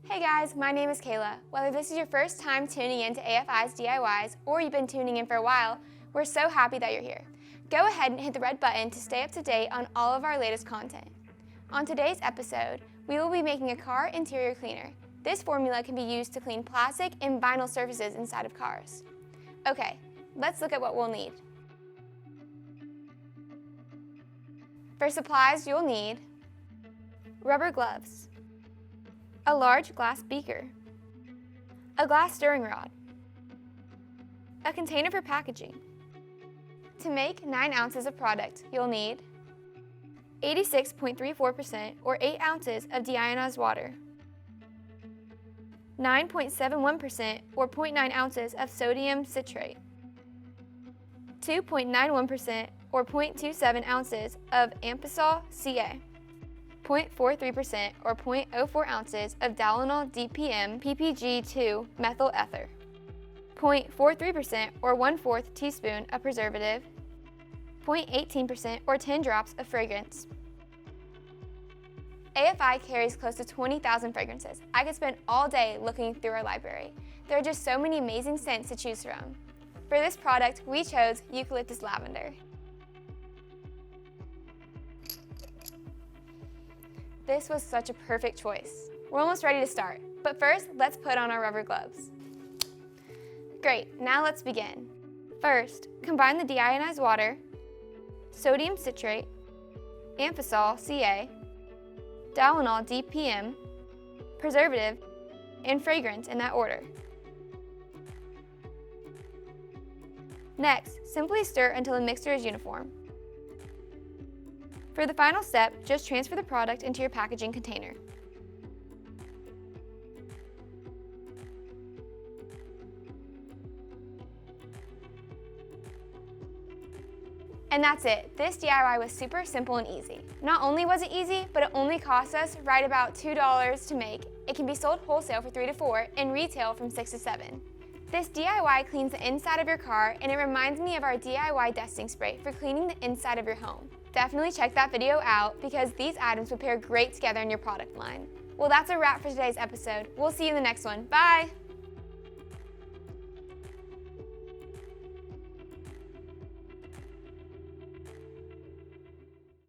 Hey guys, my name is Kayla. Whether this is your first time tuning in to AFI's DIYs or you've been tuning in for a while, we're so happy that you're here. Go ahead and hit the red button to stay up to date on all of our latest content. On today's episode, we will be making a car interior cleaner. This formula can be used to clean plastic and vinyl surfaces inside of cars. Okay, let's look at what we'll need. For supplies, you'll need rubber gloves, a large glass beaker, a glass stirring rod, a container for packaging. To make 9 ounces of product, you'll need 86.34% or 8 ounces of deionized water, 9.71% or 0.9 ounces of sodium citrate, 2.91% or 0.27 ounces of Ampicol CA, 0.43% or 0.04 ounces of Dowanol DPM PPG2 methyl ether, 0.43% or 1/4 teaspoon of preservative, 0.18% or 10 drops of fragrance. AFI carries close to 20,000 fragrances. I could spend all day looking through our library. There are just so many amazing scents to choose from. For this product, we chose Eucalyptus Lavender. This was such a perfect choice. We're almost ready to start, but first, let's put on our rubber gloves. Great, now let's begin. First, combine the deionized water, sodium citrate, Ampicol CA, Dowanol DPM, preservative, and fragrance in that order. Next, simply stir until the mixture is uniform. For the final step, just transfer the product into your packaging container. And that's it. This DIY was super simple and easy. Not only was it easy, but it only cost us right about $2 to make. It can be sold wholesale for $3 to $4 and retail from $6 to $7. This DIY cleans the inside of your car, and it reminds me of our DIY dusting spray for cleaning the inside of your home. Definitely check that video out because these items would pair great together in your product line. Well, that's a wrap for today's episode. We'll see you in the next one. Bye!